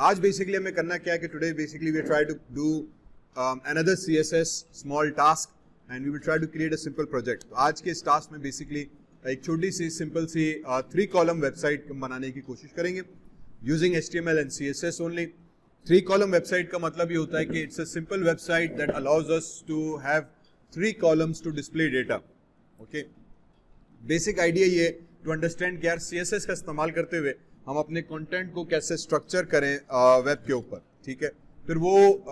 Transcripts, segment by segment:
आज बेसिकली हमें करना क्या है कि today basically we try to do another CSS small task and we will try to create a simple project. तो आज के इस टास्क में बेसिकली एक छोटी सी सिंपल सी 3 कॉलम वेबसाइट बनाने की कोशिश करेंगे using HTML and CSS only. 3 column website का मतलब ये होता है कि it's a simple website that allows us to have 3 columns to display data. Okay, basic idea ये टू अंडरस्टैंड कि यार CSS का इस्तेमाल करते हुए हम अपने कंटेंट को कैसे स्ट्रक्चर करें वेब के ऊपर. ठीक है, फिर वो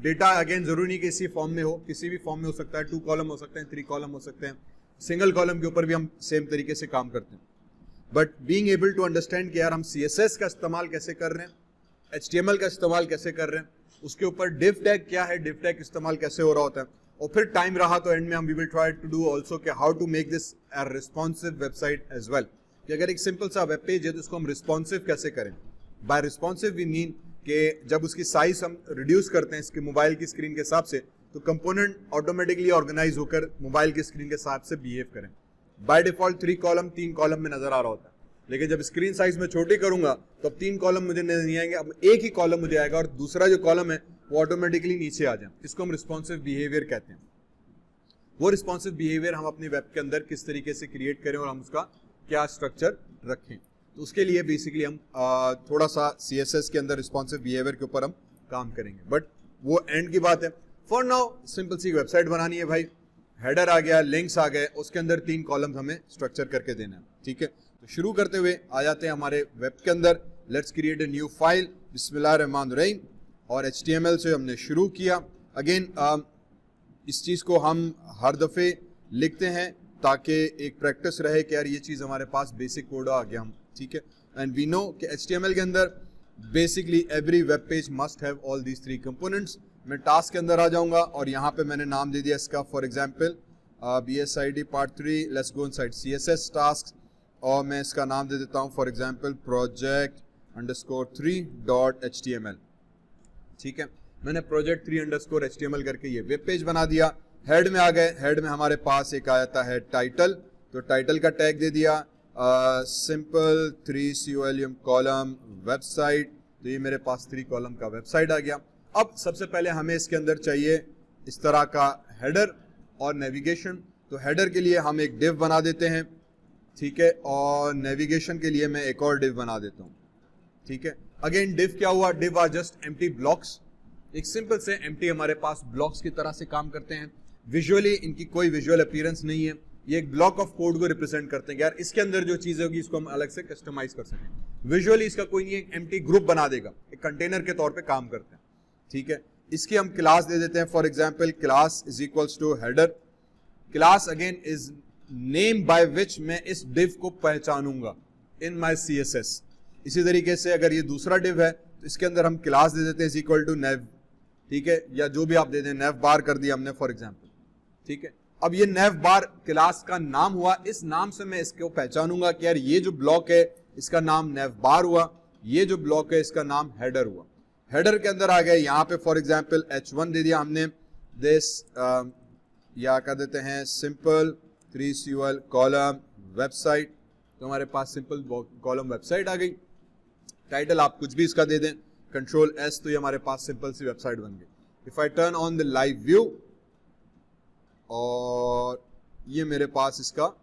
डेटा अगेन जरूरी नहीं कि इसी फॉर्म में हो, किसी भी फॉर्म में हो सकता है. 2 कॉलम हो सकते हैं, 3 कॉलम हो सकते हैं, सिंगल कॉलम के ऊपर भी हम सेम तरीके से काम करते हैं. But being able to understand कि यार हम CSS का इस्तेमाल कैसे कर रहे हैं, HTML का इस्तेमाल कैसे कर रहे हैं, उसके ऊपर div टैग क्या है, div टैग इस्तेमाल कैसे हो रहा होता है, और फिर टाइम रहा तो एंड में हम we will try to do also कि how to make this a responsive website as well. कि अगर एक सिंपल सा वेब पेज है तो उसको हम रिस्पॉन्सिव कैसे करें. बाय रिस्पॉन्सिव वी मीन कि जब उसकी साइज हम रिड्यूस करते हैं इसके मोबाइल की स्क्रीन के हिसाब से तो कंपोनेंट ऑटोमेटिकली ऑर्गेनाइज होकर मोबाइल की स्क्रीन के हिसाब से बिहेव करें. बाय डिफॉल्ट 3 कॉलम 3 कॉलम में नजर आ रहा होता है, लेकिन जब स्क्रीन साइज में छोटी करूंगा तो अब 3 कॉलम मुझे नहीं आएंगे, अब एक ही कॉलम मुझे आएगा और दूसरा जो कॉलम है वो ऑटोमेटिकली नीचे आ जाए. इसको हम रिस्पॉन्सिव बिहेवियर कहते हैं. वो रिस्पॉन्सिव बिहेवियर हम अपनी वेब के अंदर किस तरीके से क्रिएट करें और हम उसका क्या स्ट्रक्चर रखें. तो उसके लिए बेसिकली हम थोड़ा सा CSS के अंदर रिस्पॉन्सिव बिहेवियर के ऊपर हम काम करेंगे, बट वो एंड की बात है. फॉर नाउ सिंपल सी वेबसाइट बनानी है भाई. हेडर आ गया, लिंक्स आ गए, उसके अंदर 3 कॉलम्स हमें स्ट्रक्चर करके देना है. ठीक है, तो शुरू करते हुए आ जाते हैं हमारे वेब के अंदर. Let's create a new file. बिस्मिल्लाहिर्रहमानिर्रहीम. और HTML से हमने शुरू किया. अगेन इस चीज़ को हम हर दफ़े लिखते हैं ताकि एक प्रैक्टिस रहे कि यार ये चीज़ हमारे पास बेसिक कोड आ गया हम. ठीक है, एंड वी नो कि HTML के अंदर basically every web page must have all these 3 components. मैं टास्क के अंदर आ जाऊंगा और यहाँ पे मैंने नाम दे दिया इसका for example BSID part 3. Let's go inside CSS task और मैं इसका नाम दे देता हूँ फॉर एग्जांपल project_3.html. ठीक है, मैंने project3_html करके ये वेब पेज बना दिया. हेड में आ गए. हेड में हमारे पास एक आया था है टाइटल, तो टाइटल का टैग दे दिया सिंपल 3 column कॉलम वेबसाइट. तो ये मेरे पास 3 कॉलम का वेबसाइट आ गया. अब सबसे पहले हमें इसके अंदर चाहिए इस तरह का हेडर और नेविगेशन. तो हेडर के लिए हम एक डिव बना देते हैं. ठीक है, और नेविगेशन के लिए मैं एक और डिव बना देता हूँ. ठीक है, अगेन डिव क्या हुआ, div are just empty blocks. एक सिंपल से एम्प्टी हमारे पास ब्लॉक्स की तरह से काम करते हैं. विजुअली इनकी कोई विजुअल अपीयरेंस नहीं है. ये एक ब्लॉक ऑफ कोड को रिप्रेजेंट करते हैं. यार इसके अंदर जो चीजें होगी इसको हम अलग से कस्टमाइज कर सकें. विजुअली इसका कोई नहीं, एक एम्प्टी ग्रुप बना देगा, एक कंटेनर के तौर पे काम करते हैं. ठीक है, इसकी हम क्लास दे देते हैं for example class is equals to header. Class again is name by which मैं इस डिव को पहचानूंगा इन माय CSS. इसी तरीके से अगर ये दूसरा डिव है तो इसके अंदर हम क्लास दे देते हैं इज इक्वल टू नेव. ठीक है, या जो भी आप दे दें, नेव बार कर दिया हमने फॉर एग्जांपल. ठीक है, अब ये नेव बार क्लास का नाम हुआ. इस नाम से मैं इसको पहचानूंगा कि यार ये जो ब्लॉक है इसका नाम नेव बार हुआ, ये जो ब्लॉक है इसका नाम हेडर हुआ. हेडर के अंदर आ गए, यहाँ पे फॉर एग्जांपल H1 दे दिया हमने. दिस या कर देते हैं सिंपल 3 कॉलम वेबसाइट. तो हमारे पास सिंपल कॉलम वेबसाइट आ गई. टाइटल आप कुछ भी इसका दे दें, Ctrl+S, तो ये हमारे पास सिंपल सी वेबसाइट बन गई. If I turn on the live view और ये मेरे पास इसका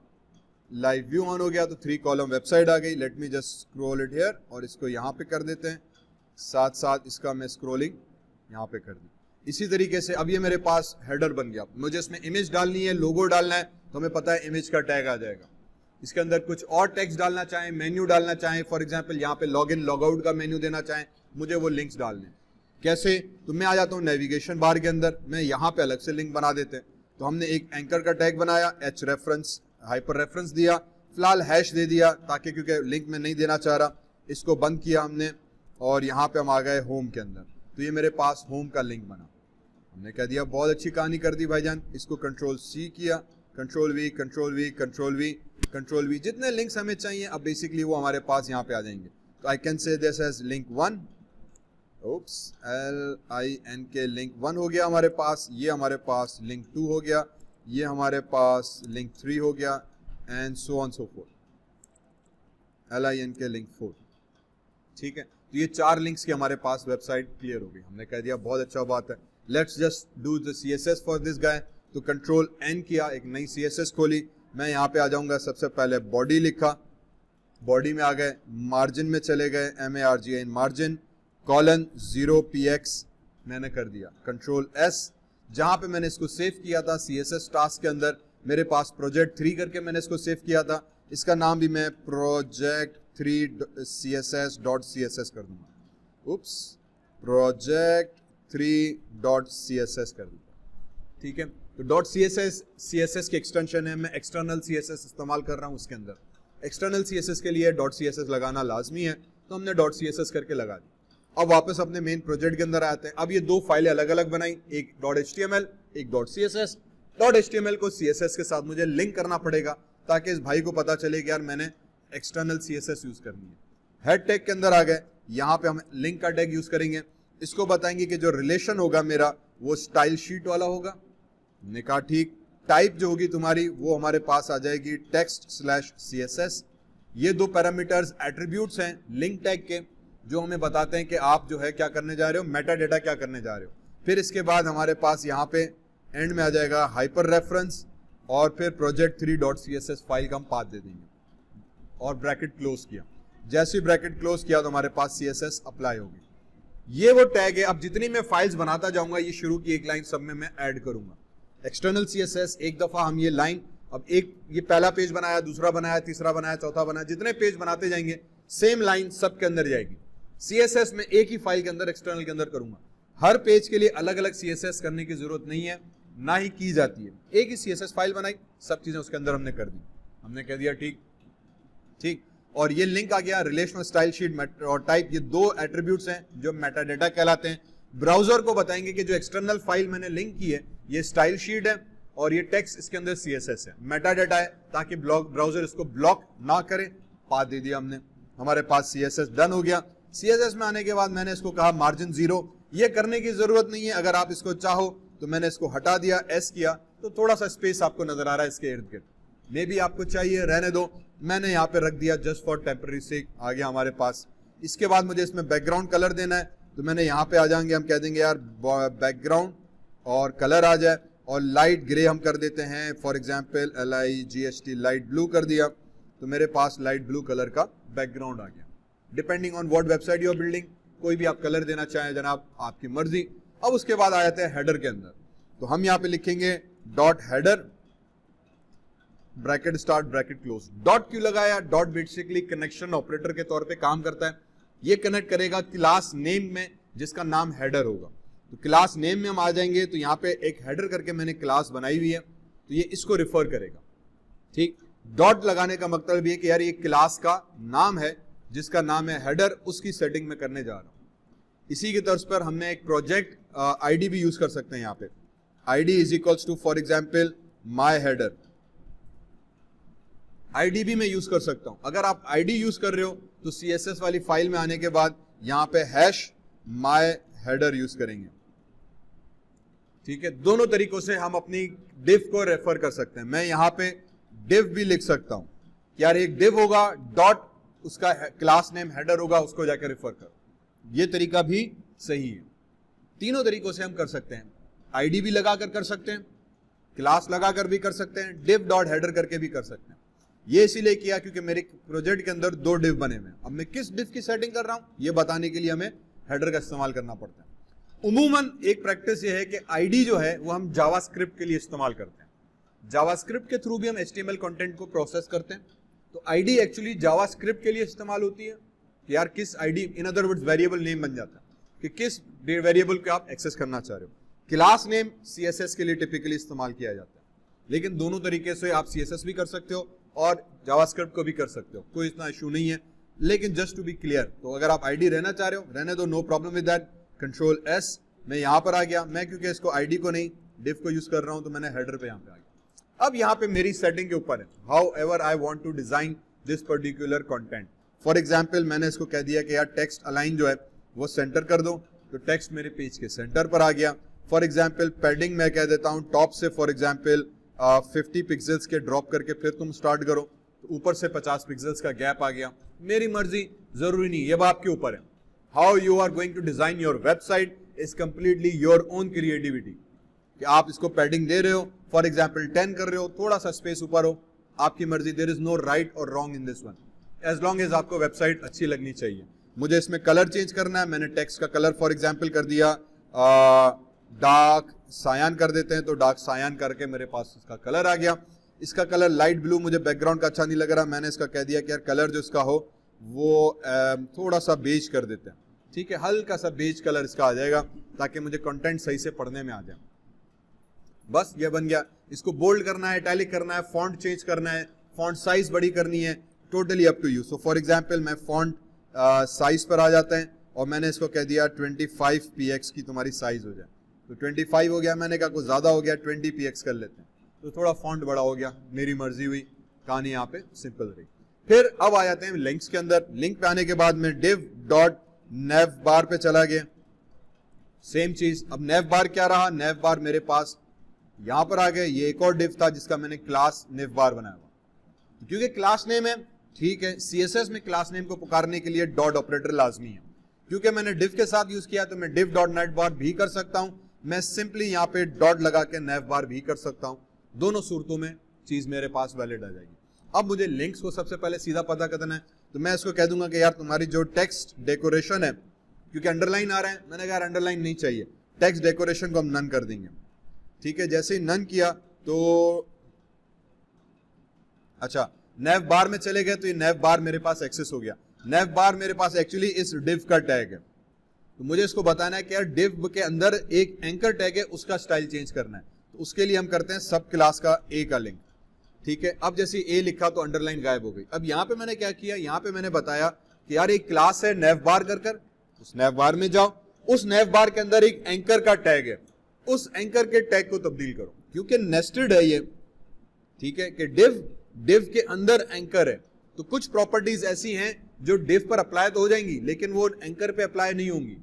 लाइव व्यू ऑन हो गया तो 3 कॉलम वेबसाइट आ गई. Let me just scroll it here और इसको यहाँ पे कर देते हैं. साथ साथ इसका मैं स्क्रॉलिंग यहाँ पे कर दी. इसी तरीके से अब ये मेरे पास हेडर बन गया. मुझे इसमें इमेज डालनी है, लोगो डालना है, तो हमें पता है इमेज का टैग आ जाएगा. इसके अंदर कुछ और टेक्स्ट डालना चाहें, मेन्यू डालना चाहें, फॉर एग्जांपल यहाँ पे लॉग इन लॉग आउट का मेन्यू देना चाहें, मुझे वो लिंक्स डालने. कैसे, तो मैं आ जाता हूँ नेविगेशन बार के अंदर. मैं यहाँ पे अलग से लिंक बना देते हैं. तो हमने एक एंकर का टैग बनाया, H रेफरेंस हाइपर रेफरेंस दिया, फिलहाल हैश दे दिया ताकि क्योंकि लिंक में नहीं देना चाह रहा. इसको बंद किया हमने और यहाँ पे हम आ गए होम के अंदर. तो ये मेरे पास होम का लिंक बना. हमने कह दिया बहुत अच्छी कहानी कर दी भाईजान. इसको Ctrl+C किया, Ctrl+V, Ctrl+V, Ctrl+V, Ctrl+V, जितने लिंक्स हमें चाहिए अब बेसिकली वो हमारे पास यहाँ पे आ जाएंगे. तो I can say this as link 1. Oops, LINK link 1 हो गया हमारे पास. ये हमारे पास लिंक 2 हो गया, ये हमारे पास लिंक 3 हो गया, and so on so fourth. LINK link 4. ठीक है, तो ये 4 लिंक्स की हमारे पास वेबसाइट क्लियर हो गई। हमने कह दिया बहुत अच्छा बात है, let's just do the CSS for this guy. तो कंट्रोल N किया, एक नई CSS खोली। मैं यहाँ पे आ जाऊंगा, सबसे पहले बॉडी लिखा, बॉडी में आ गए, मार्जिन में चले गए, MARGIN मार्जिन, कॉलन 0px मैंने कर दिया, कंट्रोल S। जहां पे मैंने इसको सेव किया था CSS टास्क के अंदर, मेरे पास प्रोजेक्ट 3 करके मैंने इसको सेव किया था, इसका नाम भी मैं project 3 css.css कर दूंगा। उप्स, project 3.css कर दूंगा। ठीक है, तो .css की एक्सटेंशन है, मैं एक्सटर्नल CSS इस्तेमाल कर रहा हूं उसके अंदर। एक्सटर्नल CSS के लिए .css लगाना लाजमी है, तो हमने .css करके लगा दी। अब वापस अपने मेन प्रोजेक्ट के अंदर आते हैं। अब ये 2 फाइलें अलग अलग बनाई, एक .html एक .css। .html को CSS के साथ मुझे लिंक करना पड़ेगा ताकि इस भाई को पता चले कि यार मैंने एक्सटर्नल CSS यूज करनी है। हेड टैग के अंदर आ गए, यहाँ पे हम लिंक का टैग यूज करेंगे। इसको बताएंगे कि जो रिलेशन होगा मेरा वो स्टाइल शीट वाला होगा। हमने कहा ठीक। टाइप जो होगी तुम्हारी वो हमारे पास आ जाएगी text/css। ये 2 पैरामीटर्स एट्रीब्यूट्स हैं लिंक टैग के, जो हमें बताते हैं कि आप जो है क्या करने जा रहे हो, मेटा डेटा क्या करने जा रहे हो। फिर इसके बाद हमारे पास यहाँ पे एंड में आ जाएगा हाइपर रेफरेंस, और फिर project 3.css फाइल का हम पाथ दे देंगे और ब्रैकेट क्लोज किया। जैसे ही ब्रैकेट क्लोज किया तो हमारे पास CSS अप्लाई होगी। ये वो टैग है। अब जितनी मैं फाइल्स बनाता जाऊंगा, ये शुरू की एक लाइन सब में मैं ऐड करूंगा। एक्सटर्नल CSS, एक दफा हम ये लाइन, अब एक ये पहला पेज बनाया, दूसरा बनाया, तीसरा बनाया, चौथा बनाया, जितने पेज बनाते जाएंगे सेम लाइन सब के अंदर जाएगी। CSS में एक ही फाइल के अंदर, एक्सटर्नल के अंदर करूंगा। हर पेज के लिए अलग अलग CSS करने की जरूरत नहीं है, ना ही की जाती है। एक ही CSS फाइल बनाई, सब चीजें उसके अंदर हमने कर दी। हमने कह दिया ठीक ठीक। और ये लिंक आ गया, रिलेशनल स्टाइल शीट और टाइप, ये 2 एट्रीब्यूट्स हैं जो मेटा डेटा कहलाते हैं। ब्राउजर को बताएंगे कि जो एक्सटर्नल फाइल मैंने लिंक की है ये स्टाइल शीट है और ये टेक्स्ट इसके अंदर CSS है, मेटा डेटा है, ताकि ब्राउजर इसको ब्लॉक ना करे। पाथ दे दिया हमने, हमारे पास CSS डन हो गया। CSS में आने के बाद मैंने इसको कहा मार्जिन 0। ये करने की जरूरत नहीं है, अगर आप इसको चाहो तो मैंने इसको हटा दिया, S किया, तो थोड़ा सा स्पेस आपको नजर आ रहा है इसके इर्द गिर्द, मे भी आपको चाहिए, रहने दो। मैंने यहाँ पे रख दिया जस्ट फॉर टेम्पररी सेक, आ गया हमारे पास। इसके बाद मुझे इसमें बैकग्राउंड कलर देना है, तो मैंने यहाँ पे आ जाएंगे, हम कह देंगे यार बैकग्राउंड और कलर आ जाए, और लाइट ग्रे हम कर देते हैं, for example LIGHT light blue कर दिया, तो मेरे पास लाइट ब्लू कलर का बैकग्राउंड आ गया। Depending on what website you are building, कोई भी आप कलर देना चाहें जनाब, आपकी मर्जी। अब उसके बाद आ जाते हैं हेडर के अंदर, तो हम यहाँ पे लिखेंगे dot header, bracket start bracket close. Dot क्यों लगाया? डॉट बेसिकली कनेक्शन ऑपरेटर के तौर पे काम करता है। ये कनेक्ट करेगा क्लास नेम में जिसका नाम हेडर होगा। तो क्लास नेम में हम आ जाएंगे, तो यहाँ पे एक हेडर करके मैंने क्लास बनाई हुई है, तो ये इसको रिफर करेगा। ठीक, डॉट लगाने का मतलब भी है कि यार ये क्लास का नाम है जिसका नाम है हेडर, उसकी सेटिंग में करने जा रहा हूं। इसी के तर्ज पर हमने एक प्रोजेक्ट ID भी यूज कर सकते हैं। यहाँ पे ID is equals to for example my header, ID भी मैं यूज कर सकता हूं। अगर आप ID यूज कर रहे हो तो CSS वाली फाइल में आने के बाद यहां पे हैश माई हेडर यूज करेंगे। ठीक है, दोनों तरीकों से हम अपनी डिव को रेफर कर सकते हैं। मैं यहां पे डिव भी लिख सकता हूं, यार एक डिव होगा, डॉट उसका क्लास नेम हेडर होगा, उसको जाकर रेफर कर। ये तरीका भी सही है। तीनों तरीकों से हम कर सकते हैं। ID भी लगाकर कर सकते हैं, क्लास लगाकर भी कर सकते हैं, div डॉट हेडर करके भी कर सकते हैं। ये इसीलिए किया क्योंकि मेरे प्रोजेक्ट के अंदर 2 div बने हुए हैं। अब मैं किस div की सेटिंग कर रहा हूं ये बताने के लिए हमें हेडर का इस्तेमाल करना पड़ता है। उमूमन एक प्रैक्टिस ये है कि ID जो है वो हम जावास्क्रिप्ट के लिए इस्तेमाल करते हैं। जावास्क्रिप्ट के थ्रू भी हम HTML कंटेंट को प्रोसेस करते हैं। तो ID एक्चुअली जावास्क्रिप्ट के लिए इस्तेमाल होती है कि यार किस ID, in other words variable name बन जाता है कि किस वेरिएबल को आप एक्सेस करना चाह रहे हो। क्लास नेम CSS के लिए टिपिकली इस्तेमाल किया जाता है, लेकिन दोनों तरीके से आप CSS भी कर सकते हो और जावास्क्रिप्ट को भी कर सकते हो, कोई इतना इशू नहीं है। लेकिन जस्ट टू बी क्लियर, तो अगर आप ID रहना चाह रहे हो रहने दो, no problem with that. Control S, मैं यहाँ पर आ गया। मैं क्योंकि इसको ID को नहीं div को यूज कर रहा हूं तो मैंने हेडर पे यहाँ पे आ गया। अब यहाँ पे मेरी सेटिंग के ऊपर है, however I want to design this particular content. For example मैंने इसको कह दिया कि यार टेक्स्ट अलाइन जो है वो सेंटर कर दो, तो टेक्स्ट मेरे पेज के सेंटर पर आ गया। फॉर एग्जाम्पल पैडिंग मैं कह देता हूं टॉप से फॉर एग्जाम्पल 50 पिक्सल्स के ड्रॉप करके फिर तुम स्टार्ट करो, तो ऊपर से 50 पिक्सल्स का गैप आ गया। मेरी मर्जी, जरूरी नहीं, ये बात आपके ऊपर है। How you are going to design your website is completely your own creativity, कि आप इसको पैडिंग दे रहे हो, फॉर एग्जाम्पल 10 कर रहे हो, थोड़ा सा स्पेस ऊपर हो, आपकी मर्जी, देयर इज नो राइट और wrong in this one, as long as आपको वेबसाइट अच्छी लगनी चाहिए। मुझे इसमें कलर चेंज करना है, मैंने टेक्स्ट का कलर फॉर एग्जाम्पल कर दिया डार्क सायान कर देते हैं, तो डार्क सायान करके मेरे पास इसका कलर आ गया। इसका कलर लाइट ब्लू, मुझे बैकग्राउंड का अच्छा नहीं लग रहा, मैंने इसका कह दिया कि यार कलर जो इसका हो वो थोड़ा सा बेज कर देते हैं, ठीक है, हल्का सा बेज कलर इसका आ जाएगा ताकि मुझे कंटेंट सही से पढ़ने में आ जाए। बस ये बन गया। इसको बोल्ड करना है, इटैलिक करना है, फॉन्ट चेंज करना है, फॉन्ट साइज बड़ी करनी है, totally up to you. So for example मैं फॉन्ट साइज पर आ जाते हैं और मैंने इसको कह दिया 25 px की तुम्हारी साइज हो जाए, तो 25 हो गया, मैंने कहा कुछ ज्यादा हो गया 20 px कर लेते हैं, तो थोड़ा फॉन्ट बड़ा हो गया, मेरी मर्जी हुई, कहानी यहाँ पे सिंपल रही। फिर अब आ जाते हैं लिंक्स के अंदर। लिंक पे आने के बाद मैं div डॉट nav बार पे चला गया, सेम चीज। अब nav बार क्या रहा, nav बार मेरे पास यहां पर आ गए, ये एक और div था जिसका मैंने क्लास nav बार बनाया हुआ, क्योंकि क्लास नेम है, ठीक है, CSS में क्लास नेम को पुकारने के लिए डॉट ऑपरेटर लाजमी है, क्योंकि मैंने div के साथ यूज किया तो मैं div डॉट net बार भी कर सकता हूं, मैं सिंपली यहाँ पे डॉट लगा के nav बार भी कर सकता हूं, दोनों सूरतों में चीज मेरे पास वैलिड आ जाएगी। अब मुझे लिंक्स को सबसे पहले सीधा पता करना है, तो मैं इसको कह दूंगा कि यार तुम्हारी जो टेक्स्ट डेकोरेशन है, क्योंकि अंडरलाइन आ रहा है, मैंने कहा यार अंडरलाइन नहीं चाहिए, टेक्स्ट डेकोरेशन को हम नन कर देंगे, ठीक है। जैसे ही नन किया तो अच्छा nav बार में चले गए, तो ये nav बार मेरे पास एक्सेस हो गया। nav बार मेरे पास एक्चुअली इस div का टैग है, तो मुझे इसको बताना है कि यार div के अंदर एक एंकर टैग है, उसका स्टाइल चेंज करना है, तो उसके लिए हम करते हैं सब क्लास का a का लिंक, ठीक है। अब जैसे a लिखा तो अंडरलाइन गायब हो गई। अब यहां पे मैंने क्या किया, यहां पे मैंने बताया कि यार एक क्लास है nav बार कर, उस nav बार में जाओ, उस nav बार के अंदर एक एंकर का टैग है, उस एंकर के टैग को तब्दील करो, क्योंकि नेस्टेड है ये, ठीक है, कि div के अंदर एंकर है, तो कुछ प्रॉपर्टीज ऐसी हैं जो div पर अप्लाई तो हो जाएंगी लेकिन वो एंकर पे अप्लाई नहीं होंगी।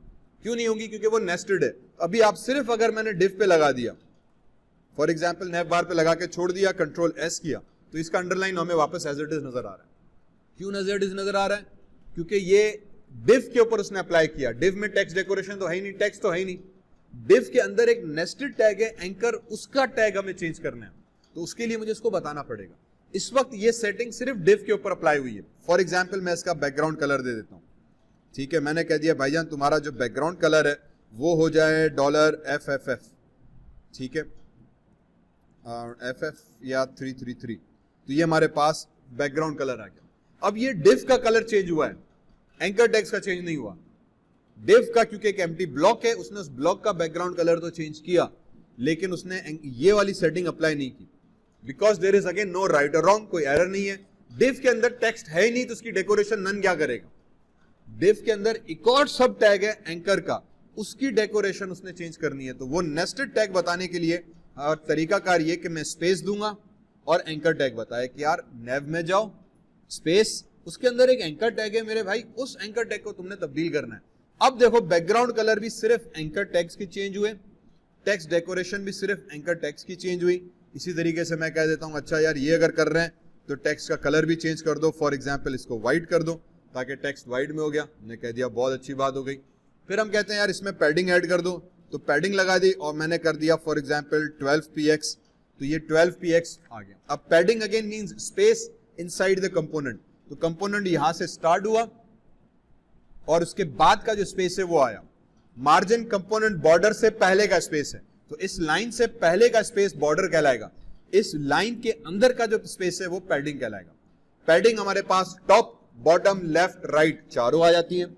क्यों नहीं होंगी, क्योंकि वो नेस्टेड है। अभी आप सिर्फ अगर मैंने div पे लगा दिया, फॉर एग्जाम्पल nav बार पे लगा के छोड़ दिया, कंट्रोल S किया, तो इसका अंडरलाइन हमें वापस एज इट इज नजर आ रहा है। क्यों एज इट इज नजर आ रहा है, क्योंकि ये div के ऊपर उसने अप्लाई किया। div में टेक्स्ट डेकोरेशन तो है ही नहीं, टेक्स्ट तो है ही नहीं, div के अंदर एक नेस्टेड टैग है एंकर, उसका टैग हमें चेंज करना है, तो उसके लिए मुझे इसको बताना पड़ेगा। इस वक्त ये सेटिंग सिर्फ div के ऊपर अप्लाई हुई है। फॉर एग्जाम्पल मैं इसका बैकग्राउंड कलर दे देता हूं, ठीक है, मैंने कह दिया भाईजान तुम्हारा जो बैकग्राउंड कलर है वो हो जाए $FFF, ठीक है, FF या 333, तो ये हमारे पास बैकग्राउंड कलर आ गया। अब ये div का कलर चेंज हुआ है, एंकर टेक्स्ट का चेंज नहीं हुआ। div का क्योंकि एक एम्प्टी ब्लॉक है, उसने उस ब्लॉक का बैकग्राउंड कलर तो चेंज किया, लेकिन उसने ये वाली सेटिंग अप्लाई नहीं की, because there is again no right और रॉन्ग, कोई एरर नहीं है। div के अंदर टेक्स्ट है ही नहीं, तो उसकी डेकोरेशन नन क्या करेगा। div के अंदर एक और सब टैग है एंकर का, उसकी डेकोरेशन उसने चेंज करनी है, तो वो नेस्टेड टैग बताने के लिए तरीकाकार ये कि मैं स्पेस दूंगा और एंकर टैग बताया कि यार nav में जाओ, स्पेस, उसके अंदर एक एंकर टैग है मेरे भाई, उस एंकर टैग को तुमने तब्दील करना है। अब देखो बैकग्राउंड कलर भी सिर्फ एंकर टैग्स की चेंज हुए, टेक्स्ट डेकोरेशन भी सिर्फ एंकर टैग्स की चेंज हुई। इसी तरीके से मैं कह देता हूं अच्छा यार ये अगर कर रहे हैं तो टेक्स्ट का कलर भी चेंज कर दो, फॉर एग्जांपल इसको व्हाइट कर दो, ताकि टेक्स्ट व्हाइट में हो गया, मैंने कह दिया बहुत अच्छी बात हो गई। फिर हम कहते हैं यार इसमें पैडिंग ऐड कर दो, तो पैडिंग लगा दी और मैंने कर दिया फॉर एग्जांपल 12 px, तो ये 12 px आ गया। अब padding again means space inside the component, तो कंपोनेंट यहां से स्टार्ट हुआ और उसके बाद का जो स्पेस है वो आया। मार्जिन कंपोनेंट बॉर्डर से पहले का स्पेस है, तो इस लाइन से पहले का स्पेस बॉर्डर कहलाएगा, इस लाइन के अंदर का जो स्पेस है वो पैडिंग कहलाएगा। पैडिंग हमारे पास टॉप, बॉटम, लेफ्ट, राइट चारों आ जाती है।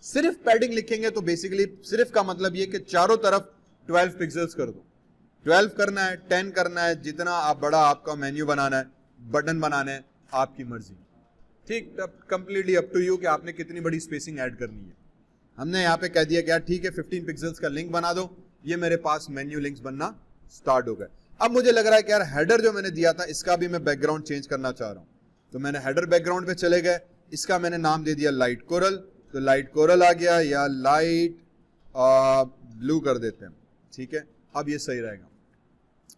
सिर्फ पैडिंग लिखेंगे तो बेसिकली सिर्फ का मतलब ये कि चारों तरफ 12 पिक्सल्स कर दो। 12 करना है, 10 करना है, जितना आप बड़ा आपका मेन्यू बनाना है, बटन बनाना है, आपकी मर्जी, ठीक, कंप्लीटली अप टू यू कि आपने कितनी बड़ी स्पेसिंग ऐड करनी है। हमने यहाँ पे कह दिया कि यार ठीक है 15 पिक्सल्स का लिंक बना दो, ये मेरे पास मेन्यू लिंक्स बनना स्टार्ट हो गए। अब मुझे लग रहा है कि यार हेडर जो मैंने दिया था इसका भी मैं बैकग्राउंड चेंज करना चाह रहा हूं, तो मैंने हेडर बैकग्राउंड पे चले गए, इसका मैंने नाम दे दिया लाइट कोरल, तो लाइट कोरल आ गया, या लाइट ब्लू कर देते हैं, ठीक है, अब ये सही रहेगा।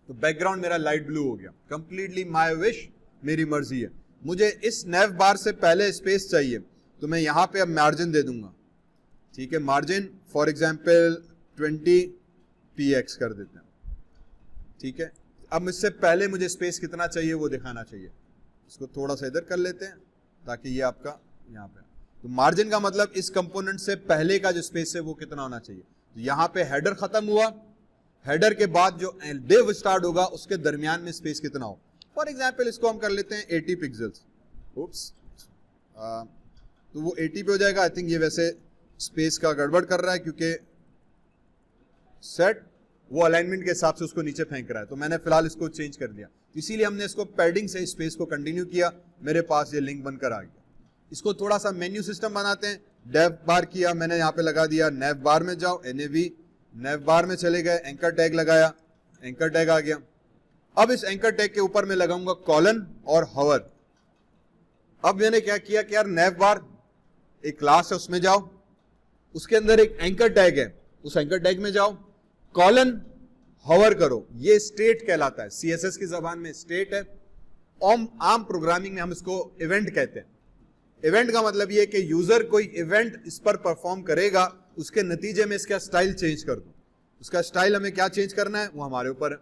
तो बैकग्राउंड मेरा लाइट ब्लू हो गया, कंप्लीटली माय विश, मेरी मर्जी है। मुझे इस nav बार से पहले स्पेस चाहिए, तो मैं यहां पे अब मार्जिन दे दूंगा, ठीक है, मार्जिन फॉर एग्जाम्पल 20px कर देते हैं, ठीक है। अब मुझसे पहले मुझे स्पेस कितना चाहिए वो दिखाना चाहिए, इसको थोड़ा सा इधर कर लेते हैं ताकि ये आपका यहाँ पे, तो मार्जिन का मतलब इस कंपोनेंट से पहले का जो स्पेस है वो कितना होना चाहिए। तो यहाँ पे हेडर खत्म हुआ, हेडर के बाद जो div स्टार्ट होगा उसके दरमियान में स्पेस कितना हो। फॉर एग्जाम्पल इसको हम कर लेते हैं 80 पिक्सल्स, उप्स, तो वो 80 पे हो जाएगा। आई थिंक ये वैसे स्पेस का गड़बड़ कर रहा है क्योंकि सेट वो अलाइनमेंट के हिसाब से उसको नीचे फेंक रहा है, तो मैंने फिलहाल इसको चेंज कर दिया, इसीलिए हमने इसको पैडिंग से स्पेस को कंटिन्यू किया, मेरे पास ये लिंक बनकर आ गया। इसको थोड़ा सा मेन्यू सिस्टम बनाते हैं, डेव बार किया मैंने यहाँ पे लगा दिया, नेव बार में जाओ, NAV, नेव बार में चले गए, एंकर टैग लगाया, एंकर टैग आ गया। अब इस एंकर टैग के ऊपर मैं लगाऊंगा कॉलन और हवर। अब मैंने क्या किया कि यार नेव बार एक क्लास है उसमें जाओ, उसके अंदर एक एंकर टैग है, उस एंकर टैग में जाओ, कॉलन हवर करो, ये स्टेट कहलाता है, CSS की जबान में स्टेट है, आम प्रोग्रामिंग में हम इसको इवेंट कहते हैं। इवेंट का मतलब ये कि यूजर कोई इवेंट इस पर परफॉर्म करेगा, उसके नतीजे में इसका स्टाइल चेंज कर दो, उसका स्टाइल हमें क्या चेंज करना है वो हमारे ऊपर है।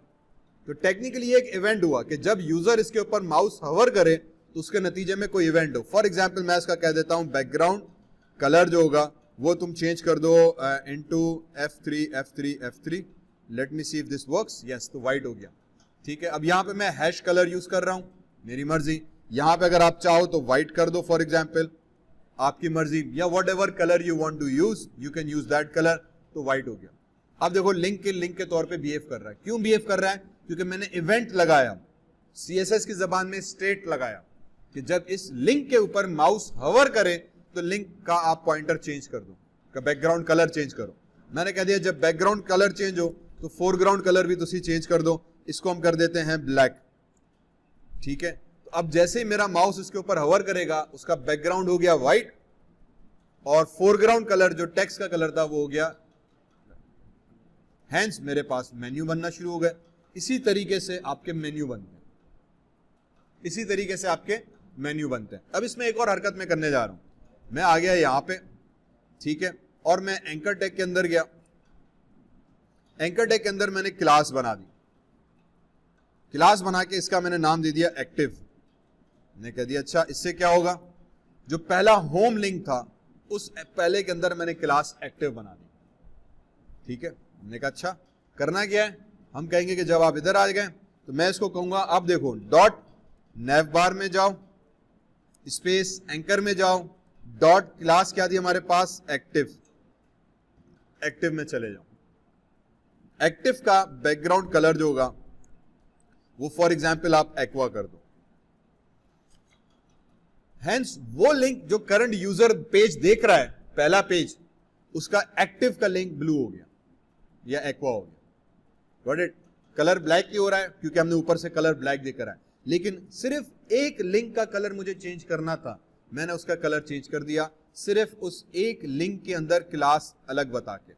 तो टेक्निकली एक इवेंट हुआ कि जब यूजर इसके ऊपर माउस हवर करे तो उसके नतीजे में कोई इवेंट हो। फॉर एग्जाम्पल मैं इसका कह देता हूं बैकग्राउंड कलर जो होगा वो तुम चेंज कर दो into F3, let me see if this works, yes, तो व्हाइट हो गया, ठीक है। अब यहाँ पे मैं हैश कलर यूज कर रहा हूं, मेरी मर्जी, यहाँ पे अगर आप चाहो तो व्हाइट कर दो फॉर एग्जाम्पल, आपकी मर्जी, या whatever colour you want to use you can use that colour, तो व्हाइट हो गया। अब देखो लिंक के तौर पे बिहेव कर रहा है, क्यों बिहेव कर रहा है, क्योंकि मैंने इवेंट लगाया, CSS की जबान में स्टेट लगाया कि जब इस लिंक के ऊपर माउस हवर करे तो लिंक का आप पॉइंटर चेंज कर दो, का बैकग्राउंड कलर चेंज करो। मैंने कह दिया जब बैकग्राउंड कलर चेंज हो तो फोरग्राउंड कलर भी तुसी चेंज कर दो, इसको हम कर देते हैं ब्लैक, ठीक है। तो अब जैसे ही मेरा माउस इसके ऊपर हवर करेगा उसका बैकग्राउंड हो गया व्हाइट और फोरग्राउंड कलर जो टेक्स्ट का कलर था वो हो गया, हैंस मेरे पास मेन्यू बनना शुरू हो गए। इसी तरीके से आपके मेन्यू बनते हैं, इसी तरीके से आपके मेन्यू बनते हैं। अब इसमें एक और हरकत मैं करने जा रहा हूं, मैं आ गया यहां पे, ठीक है, और मैं एंकर टैग के अंदर गया, एंकर टैग के अंदर मैंने क्लास बना दी, क्लास बना के इसका मैंने नाम दे दिया एक्टिव। मैंने कह दिया अच्छा इससे क्या होगा, जो पहला होम लिंक था उस पहले के अंदर मैंने क्लास एक्टिव बना दी, ठीक है। हमने कहा अच्छा करना क्या है, हम कहेंगे कि जब आप इधर आ गए तो मैं इसको कहूंगा अब देखो डॉट नेव बार में जाओ, स्पेस एंकर में जाओ, डॉट क्लास क्या थी हमारे पास एक्टिव, एक्टिव में चले जाओ। एक्टिव का बैकग्राउंड कलर जो होगा वो फॉर एग्जाम्पल आप एक्वा कर दो, हेंस वो लिंक जो करंट यूजर पेज देख रहा है पहला पेज, उसका एक्टिव का लिंक ब्लू हो गया या एक्वा हो गया। Got it. कलर ब्लैक क्यों हो रहा है, क्योंकि हमने ऊपर से कलर ब्लैक देख रहा है, लेकिन सिर्फ एक लिंक का कलर मुझे चेंज करना था, मैंने उसका कलर चेंज कर दिया सिर्फ उस एक लिंक के अंदर क्लास अलग बता के,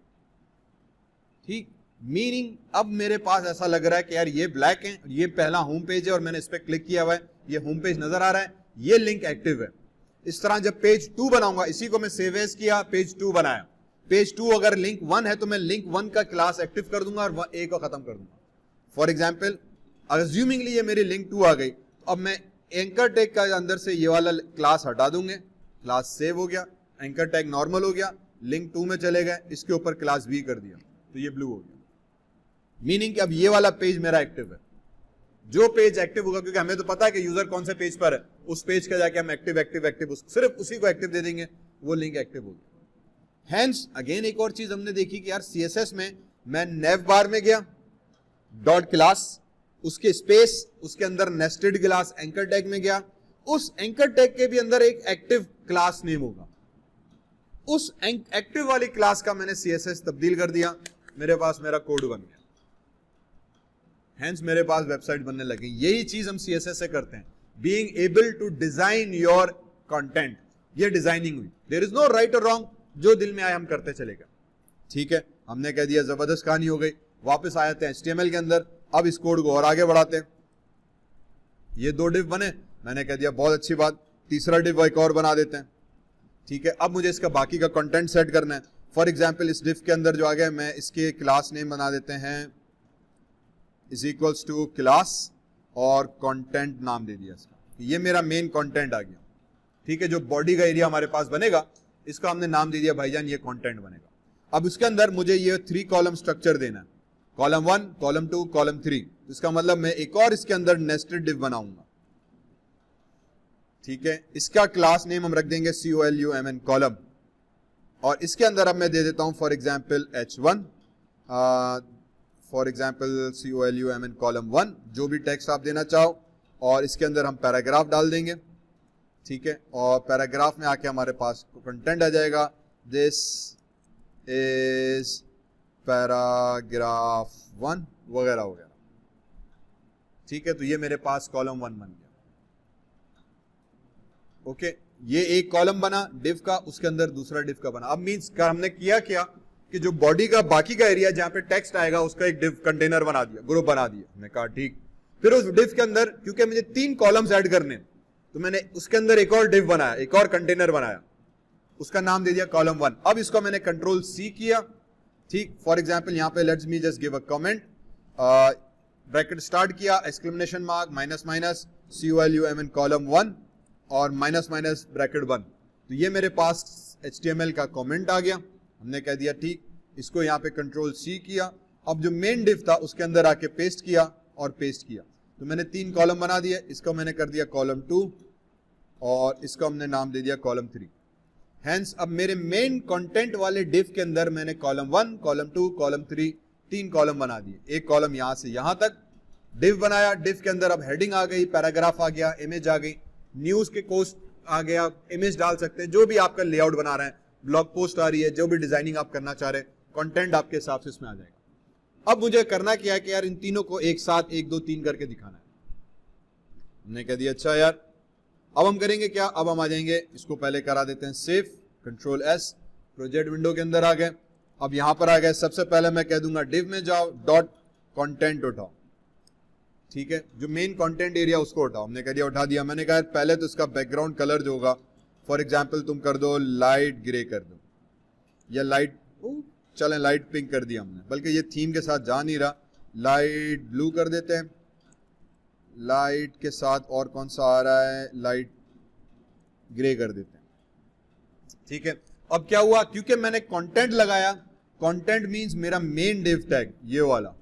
ठीक। मीनिंग अब मेरे पास ऐसा लग रहा है कि यार ये ब्लैक है, ये पहला होम पेज है और मैंने इस पर क्लिक किया हुआ है, ये होम पेज नजर आ रहा है, ये लिंक एक्टिव है। इस तरह जब पेज 2 बनाऊंगा, इसी को मैं सेव एज किया, पेज 2 बनाया, पेज 2 अगर लिंक 1 है तो मैं लिंक 1 का क्लास एक्टिव कर दूंगा और ए को खत्म कर दूंगा। फॉर एग्जाम्पल अज्यूमिंगली ये मेरी लिंक 2 आ गई, तो अब मैं एंकर टैग का अंदर से ये वाला क्लास हटा दूंगे, क्लास सेव हो गया, एंकर टैग नॉर्मल हो गया, लिंक 2 में चले गए, इसके ऊपर क्लास V कर दिया तो ये ब्लू हो गया। मीनिंग कि अब ये वाला पेज मेरा एक्टिव है। जो पेज एक्टिव होगा, क्योंकि हमें तो पता है कि यूजर कौन से पेज पर है, उस पेज का जाके हम एक्टिव सिर्फ उसी को एक्टिव दे देंगे, वो लिंक एक्टिव हो गया। हेंस अगेन एक और चीज हमने देखी कि यार CSS में मैं नेव बार में गया, डॉट क्लास, उसके स्पेस, उसके अंदर नेस्टेड क्लास एंकर टैग में गया, उस एंकर टैग के भी अंदर एक एक्टिव क्लास नेम होगा, उस एक्टिव वाली क्लास का मैंने CSS तब्दील कर दिया, मेरे पास मेरा कोड बन गया, हेंस मेरे पास वेबसाइट बनने लगी। यही चीज हम CSS से करते हैं, being able to design your content, ये डिजाइनिंग हुई। देयर इज नो राइट और रॉन्ग, जो दिल में आए हम करते चलेगा, ठीक है। हमने कह दिया जबरदस्त कहानी हो गई, वापस आए थे HTML के अंदर, अब इस कोड को और आगे बढ़ाते हैं। ये 2 डिव बने, मैंने कह दिया बहुत अच्छी बात, तीसरा डिव एक और बना देते हैं, ठीक है। अब मुझे इसका बाकी का कंटेंट सेट करना है, फॉर एग्जाम्पल इस div के अंदर जो आ गया, मैं इसके क्लास नेम बना देते हैं इज इक्वल्स टू क्लास और कंटेंट नाम दे दिया इसका। ये मेरा मेन कंटेंट आ गया, ठीक है। जो बॉडी का एरिया हमारे पास बनेगा इसका हमने नाम दे दिया भाईजान ये कंटेंट बनेगा। अब इसके अंदर मुझे ये 3 कॉलम स्ट्रक्चर देना है, कॉलम 1, कॉलम 2, कॉलम 3। इसका मतलब मैं एक और इसके अंदर नेस्टेड डिव बनाऊंगा, ठीक है। इसका क्लास नेम हम रख देंगे column कॉलम, और इसके अंदर अब मैं दे देता हूं for example h1, for example column column 1, जो भी टेक्स्ट आप देना चाहो, और इसके अंदर हम पैराग्राफ डाल देंगे, ठीक है। और पैराग्राफ में आके हमारे पास कंटेंट आ जाएगा, दिस इज पैराग्राफ 1 वगैरह वगैरह, ठीक है। तो ये मेरे पास कॉलम 1 बन गया, ओके। ये एक कॉलम बना डिव का, उसके अंदर दूसरा डिव का बना। अब मींस हमने किया क्या कि जो बॉडी का बाकी का एरिया जहां पे टेक्स्ट आएगा उसका एक डिव कंटेनर बना दिया, ग्रुप बना दिया। मैंने कहा ठीक, फिर उस डिव के अंदर क्योंकि मुझे 3 कॉलम्स ऐड करने, तो मैंने उसके अंदर एक और डिव बनाया, एक और कंटेनर बनाया, उसका नाम दे दिया कॉलम 1। अब इसको मैंने कंट्रोल C किया, ठीक। फॉर एग्जाम्पल यहाँ पे let's me just give a comment, bracket start किया, exclamation mark, minus minus column column 1 और माइनस माइनस ब्रैकेट 1। तो ये मेरे पास HTML का कमेंट आ गया। हमने कह दिया ठीक, इसको यहाँ पे कंट्रोल C किया। अब जो मेन डिव था उसके अंदर आके पेस्ट किया और पेस्ट किया, तो मैंने 3 कॉलम बना दिए। इसको मैंने कर दिया कॉलम 2 और इसको हमने नाम दे दिया कॉलम 3। हेंस अब मेरे मेन कंटेंट वाले डिव के अंदर मैंने कॉलम 1, कॉलम 2, कॉलम 3 3 कॉलम बना दिए। एक कॉलम यहां से यहां तक डिव बनाया, डिव के अंदर अब हेडिंग आ गई, पैराग्राफ आ गया, इमेज आ गई, न्यूज के कोस्ट आ गया, इमेज डाल सकते हैं, जो भी आपका लेआउट बना रहे हैं, ब्लॉग पोस्ट आ रही है, जो भी डिजाइनिंग आप करना चाह रहे हैं, कंटेंट आपके हिसाब से इसमें आ जाएगा। अब मुझे करना क्या है कि यार इन तीनों को एक साथ 1 2 3 करके दिखाना है। हमने कह दिया अच्छा यार, अब हम करेंगे क्या, अब हम आ जाएंगे, इसको पहले करा देते हैं save, control S, project window के अंदर आ गए। अब यहां पर आ गए, सबसे पहले मैं कह दूंगा डिव में जाओ, डॉट कंटेंट उठाओ, ठीक है। जो मेन कंटेंट एरिया उसको उठाओ। हमने कह दिया उठा दिया। मैंने कहा पहले तो इसका बैकग्राउंड कलर जो होगा, फॉर एग्जाम्पल तुम कर दो लाइट ग्रे कर दो, या लाइट चलें लाइट पिंक कर दिया हमने, बल्कि ये थीम के साथ जा नहीं रहा, लाइट ब्लू कर देते हैं। लाइट के साथ और कौन सा आ रहा है, लाइट ग्रे कर देते हैं, ठीक है। अब क्या हुआ, क्योंकि मैंने कंटेंट लगाया, कंटेंट मींस मेरा मेन डिव टैग, ये वाला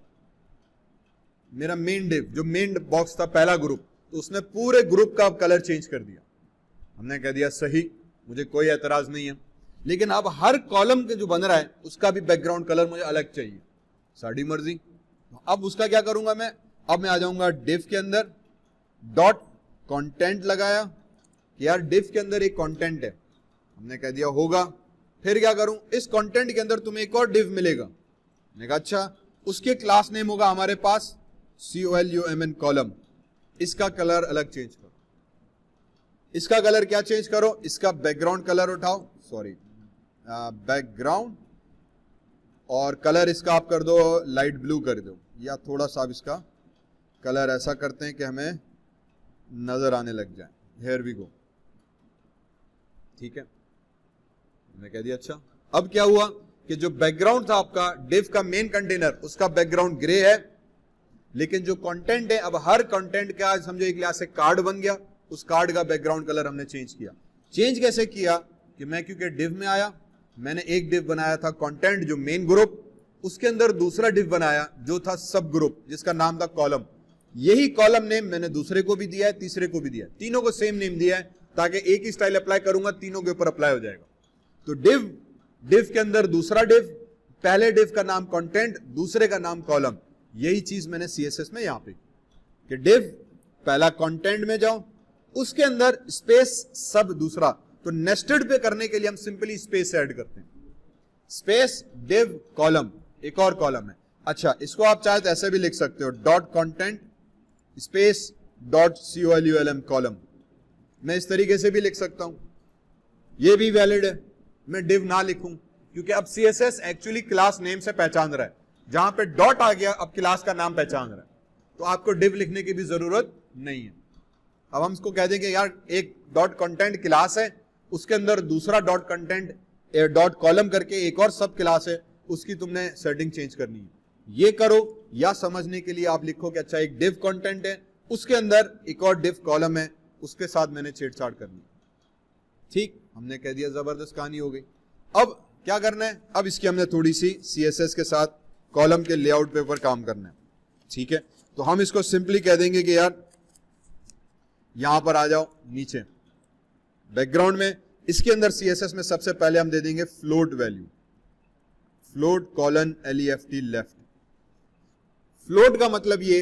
मेरा मेन डिव, जो मेन बॉक्स था पहला ग्रुप, तो उसने पूरे ग्रुप का कलर चेंज कर दिया। हमने कह दिया सही, मुझे कोई एतराज नहीं है, लेकिन अब हर कॉलम के जो बन रहा है उसका भी बैकग्राउंड कलर मुझे अलग चाहिए, साड़ी मर्जी। अब उसका क्या करूंगा मैं, अब मैं आ जाऊंगा डिव के अंदर, डॉट कंटेंट लगाया, यार डिव के अंदर एक कंटेंट है, हमने कह दिया होगा। फिर क्या करूं, इस कंटेंट के अंदर तुम्हें एक और डिव मिलेगा। मैंने कहा अच्छा, उसके क्लास नेम होगा हमारे पास column कॉलम। इसका कलर अलग चेंज करो। इसका कलर क्या चेंज करो, इसका बैकग्राउंड कलर उठाओ, सॉरी बैकग्राउंड, और कलर इसका आप कर दो लाइट ब्लू कर दो, या थोड़ा सा इसका कलर ऐसा करते हैं कि हमें नजर आने लग जाए। हियर वी गो, ठीक है। मैंने कह दिया अच्छा। अब क्या हुआ कि जो बैकग्राउंड था आपका डिव का मेन कंटेनर, उसका बैकग्राउंड ग्रे है, लेकिन जो कंटेंट है, अब हर कंटेंट का समझो एक लिहाज से कार्ड बन गया, उस कार्ड का बैकग्राउंड कलर हमने चेंज किया। चेंज कैसे किया कि मैं क्योंकि डिव में आया, मैंने एक डिव बनाया था कंटेंट जो मेन ग्रुप, उसके अंदर दूसरा डिव बनाया जो था सब ग्रुप, जिसका नाम था कॉलम। यही कॉलम नेम मैंने दूसरे को भी दिया है, तीसरे को भी दिया है, तीनों को सेम नेम दिया है, ताकि एक ही स्टाइल अप्लाई करूंगा तीनों के ऊपर अप्लाई हो जाएगा। तो डिव के अंदर दूसरा डिव, पहले डिव का नाम कंटेंट, दूसरे का नाम कॉलम। यही चीज मैंने CSS में यहां पे कि डिव पहला कंटेंट में जाओ, उसके अंदर स्पेस सब दूसरा। तो नेस्टेड पे करने के लिए हम सिंपली स्पेस ऐड करते हैं, स्पेस डिव कॉलम, एक और कॉलम है। अच्छा, इसको आप चाहे तो ऐसे भी लिख सकते हो, dot content space dot column column. मैं इस तरीके से भी लिख सकता हूं, ये भी वैलिड है। मैं डिव ना लिखूं क्योंकि अब CSS एक्चुअली क्लास नेम से पहचान रहा है, जहां पे डॉट आ गया अब क्लास का नाम पहचान रहा है, तो आपको डिव लिखने की भी जरूरत नहीं है। अब हम इसको कह देंगे यार एक डॉट कंटेंट क्लास है, उसके अंदर दूसरा डॉट कंटेंट डॉट कॉलम करके एक और सब क्लास है, उसकी तुमने सेटिंग चेंज करनी है। ये करो, या समझने के लिए आप लिखो कि अच्छा एक डिव कंटेंट है, उसके अंदर एक और डिव कॉलम है, उसके साथ मैंने छेड़छाड़ करनी है। ठीक, हमने कह दिया, जबरदस्त कहानी हो गई। अब क्या करना है, अब इसकी हमने थोड़ी सी CSS के साथ कॉलम के लेआउट पे ऊपर काम करना है। ठीक है, तो हम इसको सिंपली कह देंगे कि यार यहां पर आ जाओ नीचे बैकग्राउंड में, इसके अंदर CSS में सबसे पहले हम दे देंगे float value, float colon LEFT left. Float का मतलब ये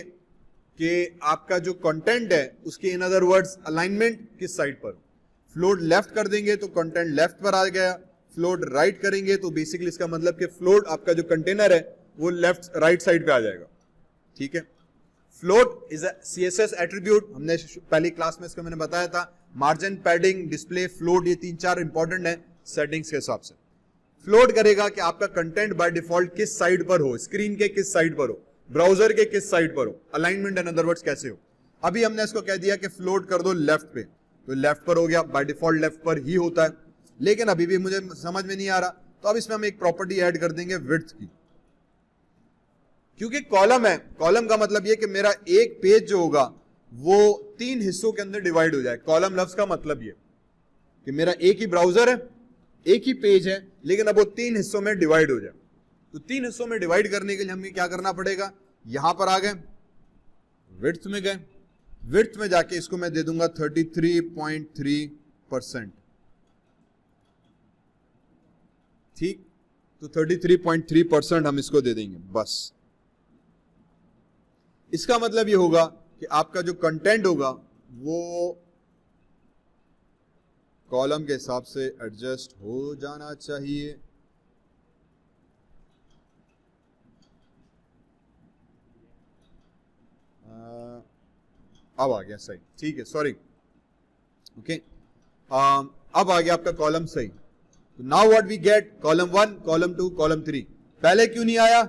कि आपका जो कंटेंट है उसके इन अदर वर्ड्स अलाइनमेंट किस साइड पर। फ्लोट लेफ्ट कर देंगे तो कंटेंट लेफ्ट पर आ गया, फ्लोट राइट करेंगे तो बेसिकली इसका मतलब कि फ्लोट आपका जो कंटेनर है वो लेफ्ट राइट साइड पे आ जाएगा। ठीक है, float is a CSS attribute, हमने पहली क्लास में इसको मैंने बताया था, मार्जिन, पैडिंग, डिस्प्ले, फ्लोट, ये 3-4 इंपॉर्टेंट है सेटिंग्स के हिसाब से। फ्लोट करेगा कि आपका कंटेंट बाय डिफॉल्ट किस साइड पर हो, स्क्रीन के किस साइड पर हो, ब्राउजर के किस साइड पर हो, अलाइनमेंट इन अदर वर्ड्स कैसे हो। अभी हमने इसको कह दिया कि फ्लोट कर दो लेफ्ट पे, तो लेफ्ट पर हो गया, बाय डिफॉल्ट लेफ्ट पर ही होता है, लेकिन अभी भी मुझे समझ में नहीं आ रहा, तो अब इसमें हम एक प्रॉपर्टी ऐड कर देंगे विड्थ की, क्योंकि कॉलम है, कॉलम का मतलब ये कि मेरा एक पेज जो होगा वो 3 हिस्सों के अंदर डिवाइड हो जाए। कॉलम लफ्ज का मतलब ये कि मेरा एक ही ब्राउजर है, एक ही पेज है, लेकिन अब वो 3 हिस्सों में डिवाइड हो जाए। तो 3 हिस्सों में डिवाइड करने के लिए हमें क्या करना पड़ेगा, यहां पर आ गए, विड्थ में गए, विड्थ में जाके इसको मैं दे दूंगा 33.3%। ठीक, तो 33.3% हम इसको दे देंगे बस। इसका मतलब ये होगा कि आपका जो कंटेंट होगा वो कॉलम के हिसाब से एडजस्ट हो जाना चाहिए। अब आ गया सही, ठीक है, सॉरी, ओके, अब आ गया आपका कॉलम सही। तो now what we get, column 1, column 2, column 3। पहले क्यों नहीं आया,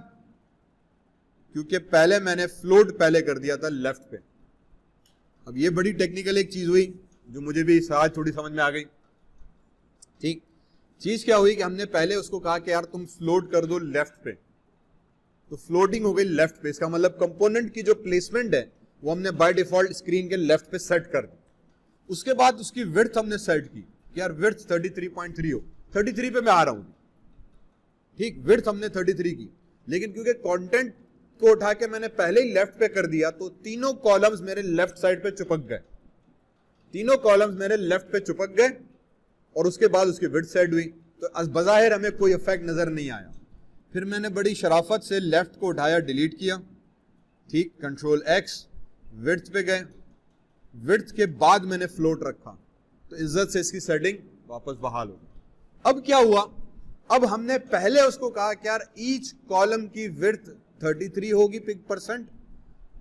क्योंकि पहले मैंने फ्लोट पहले कर दिया था लेफ्ट पे। अब ये बड़ी टेक्निकल एक चीज हुई जो मुझे भी आज थोड़ी समझ में आ गई। ठीक, चीज क्या हुई कि हमने पहले उसको कहा कि यार तुम फ्लोट कर दो लेफ्ट पे, तो फ्लोटिंग हो गई लेफ्ट पे, इसका मतलब कंपोनेंट की जो प्लेसमेंट है वो हमने बाय डिफॉल्ट स्क्रीन के लेफ्ट पे सेट कर दी। उसके बाद उसकी विड्थ हमने सेट की कि यार विड्थ 33.3 हो, 33 पे मैं आ रहा हूं। ठीक, विड्थ हमने 33 की, लेकिन क्योंकि कंटेंट को उठा के मैंने पहले ही लेफ्ट पे कर दिया तो तीनों कॉलम्स मेरे लेफ्ट साइड पे चिपक गए, तीनों कॉलम्स मेरे लेफ्ट पे चिपक गए, और उसके बाद उसकी विड्थ सेट हुई। तो बज़ाहिर हमें कोई इफेक्ट नजर नहीं आया। फिर मैंने बड़ी शराफत से लेफ्ट को उठाया, डिलीट किया, ठीक, कंट्रोल X, विड्थ पे गए, विड्थ के बाद मैंने फ्लोट रखा, तो इज्जत से इसकी सेटिंग वापस बहाल हो गई। अब क्या हुआ, अब हमने पहले उसको कहा कि यार ईच कॉलम की विड्थ 33 होगी %,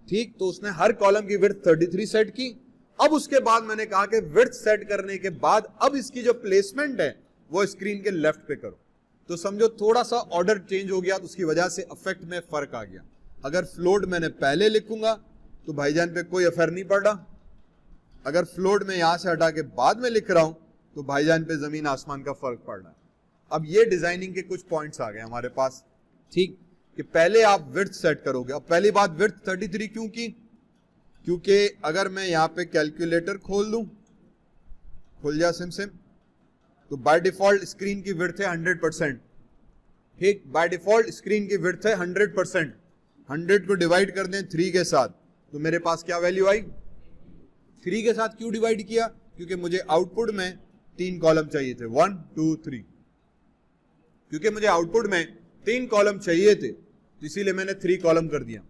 ठीक, तो उसने हर कॉलम की विड्थ 33 सेट की। अब उसके बाद मैंने कहा कि विड्थ सेट करने के बाद अब इसकी जो प्लेसमेंट है वो स्क्रीन के लेफ्ट पे करो। तो समझो थोड़ा सा ऑर्डर चेंज हो गया, तो उसकी वजह से इफेक्ट में फर्क आ गया। अगर फ्लोट मैंने पहले लिखूंगा तो भाईजान पे कोई असर नहीं पड़ रहा, अगर फ्लोट में यहां से हटा के बाद में लिख रहा हूं तो भाईजान पे जमीन आसमान का फर्क पड़ रहा है। अब ये डिजाइनिंग के कुछ पॉइंट्स आ गए हमारे पास, ठीक, कि पहले आप विड्थ सेट करोगे। अब पहली बात, विड्थ 33 क्यों की, क्योंकि अगर मैं यहां पे कैलकुलेटर खोल दूं, खुल जा सिम, तो बाय डिफॉल्ट स्क्रीन की विड्थ है 100%। ठीक, बाय डिफॉल्ट स्क्रीन की विड्थ है 100%। 100 को डिवाइड कर दें 3 के साथ, तो मेरे पास क्या वैल्यू आई, 3 के साथ। क्यों डिवाइड किया, क्योंकि मुझे आउटपुट में 3 कॉलम चाहिए थे, 1 2 3, क्योंकि मुझे आउटपुट में 3 कॉलम चाहिए थे, तो इसीलिए मैंने 3 कॉलम कर दिया।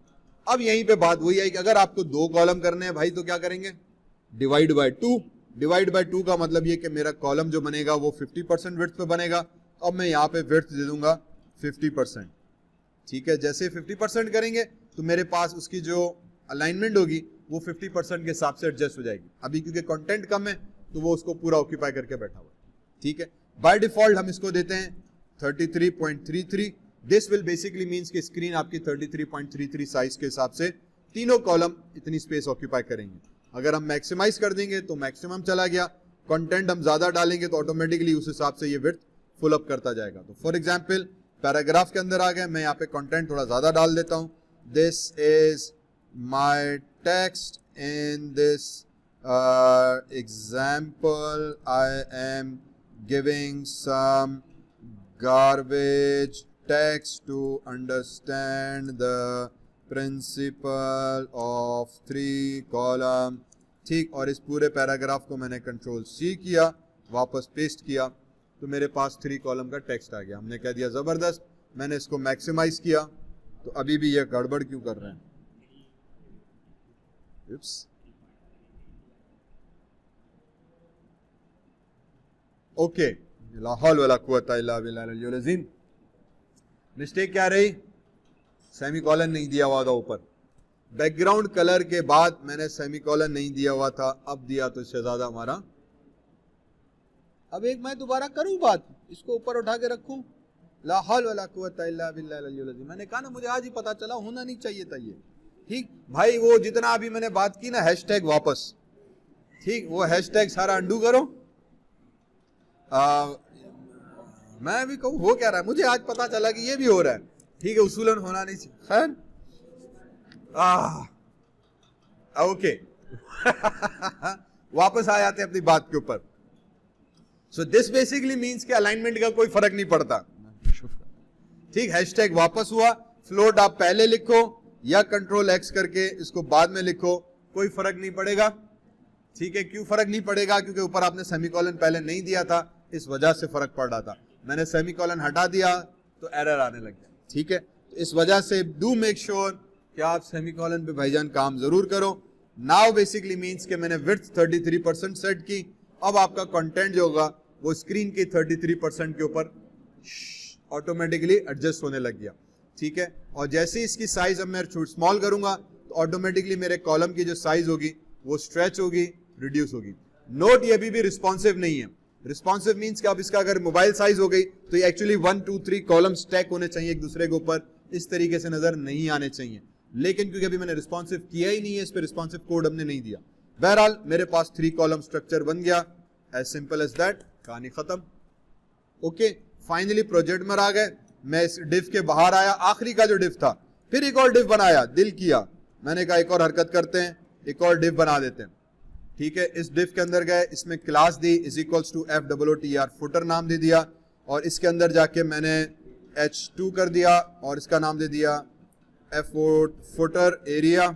अब यहीं पे बात वही है कि अगर आपको 2 कॉलम करने हैं भाई, तो क्या करेंगे, डिवाइड बाय 2। डिवाइड बाय 2 का मतलब ये कि मेरा कॉलम जो बनेगा वो 50% विड्थ पे बनेगा। अब मैं यहाँ पे विड्थ दे दूंगा 50%। ठीक है, जैसे 50% करेंगे तो मेरे पास उसकी जो अलाइनमेंट होगी वो 50% के हिसाब से एडजस्ट हो जाएगी। अभी क्योंकि कंटेंट कम है तो वो उसको पूरा ऑक्यूपाई करके बैठा हुआ है। ठीक है, बाय डिफॉल्ट हम इसको देते हैं 33.33। दिस विल बेसिकली मीन्स कि स्क्रीन आपकी 33.33 साइज के हिसाब से तीनों कॉलम इतनी स्पेस ऑक्यूपाई करेंगे। अगर हम मैक्सिमाइज कर देंगे तो मैक्सिमम चला गया, कंटेंट हम ज्यादा डालेंगे तो ऑटोमेटिकली उस हिसाब से ये विड्थ फुल अप करता जाएगा। तो फॉर एग्जाम्पल पैराग्राफ के अंदर आ गए, मैं यहाँ पे कंटेंट थोड़ा ज्यादा डाल देता हूँ। This is my text in this example, I am giving some garbage text to understand the principle of 3 column। ठीक, और इस पूरे पैराग्राफ को मैंने कंट्रोल C किया, वापस पेस्ट किया, तो मेरे पास 3 कॉलम का टेक्स्ट आ गया। हमने कह दिया जबरदस्त, मैंने इसको मैक्सिमाइज किया, तो अभी भी ये गड़बड़ क्यों कर रहे हैं? ओके, ला हौल वला कुव्वता इल्ला बिल्लाहिल अज़ीम। मिस्टेक क्या रही? सेमीकोलन नहीं दिया हुआ था ऊपर। बैकग्राउंड कलर के बाद मैंने सेमीकोलन नहीं दिया हुआ था, अब दिया तो इससे ज्यादा हमारा। अब एक मैं दोबारा करूं बात, इसको ऊपर उठा के रखूं, ला हौल वला कुव्वता इल्ला बिल्लाहिल अज़ीम। मैंने कहा ना, मुझे आज ही पता चला, होना नहीं चाहिए था ये। ठीक भाई, वो जितना अभी मैंने बात की ना, हैशटैग वापस, ठीक, वो हैशटैग सारा अंडू करो। मैं भी कहूँ हो क्या रहा है, मुझे आज पता चला कि ये भी हो रहा है। ठीक है, उसूलन होना नहीं चाहिए, खैर। ओके वापस आ जाते हैं अपनी बात के ऊपर। सो दिस बेसिकली मींस कि अलाइनमेंट का कोई फर्क नहीं पड़ता। ठीक, हैशटैग वापस हुआ, फ्लोट आप पहले लिखो या कंट्रोल एक्स करके इसको बाद में लिखो, कोई फर्क नहीं पड़ेगा। ठीक है, क्यों फर्क नहीं पड़ेगा? क्योंकि ऊपर आपने सेमीकोलन पहले नहीं दिया था, इस वजह से फर्क पड़ रहा था। मैंने सेमीकोलन हटा दिया तो एरर आने लग गया। ठीक है, तो इस वजह से डू मेक श्योर कि आप सेमीकोलन पे भाईजान काम जरूर करो। नाउ बेसिकली मींस कि मैंने विड्थ 33% सेट की, अब आपका कंटेंट जो होगा वो स्क्रीन के 33% के ऊपर ऑटोमेटिकली एडजस्ट होने लग गया। ठीक है, और जैसे ही इसकी साइज अब मैं स्मॉल करूंगा तो ऑटोमेटिकली मेरे कॉलम की जो साइज होगी वो स्ट्रेच होगी, रिड्यूस होगी। नोट, ये अभी भी रिस्पॉन्सिव नहीं है। रिस्पॉन्सिव मींस कि आप इसका अगर मोबाइल साइज हो गई तो ये एक्चुअली 1 2 3 कॉलम स्टैक होने चाहिए एक दूसरे के ऊपर, इस तरीके से नजर नहीं आने चाहिए। लेकिन क्योंकि अभी मैंने रिस्पॉन्सिव किया ही नहीं है, इस पे रिस्पॉन्सिव कोड हमने नहीं दिया। बहरहाल मेरे पास 3 कॉलम स्ट्रक्चर बन गया, एज सिंपल एज दैट, कहानी खत्म। ओके, फाइनली प्रोजेक्ट में आ गए, मैं इस डिव के बाहर आया, आखिरी का जो डिव था, फिर एक और डिव बनाया, दिल किया, मैंने कहा एक और हरकत करते हैं, एक और डिव बना देते हैं। ठीक है, इस डिव के अंदर गए, इसमें क्लास दी is equals to FOOTR, footer नाम दे दिया, और इसके अंदर जाके मैंने H2 कर दिया और इसका नाम दे दिया फुटर एरिया।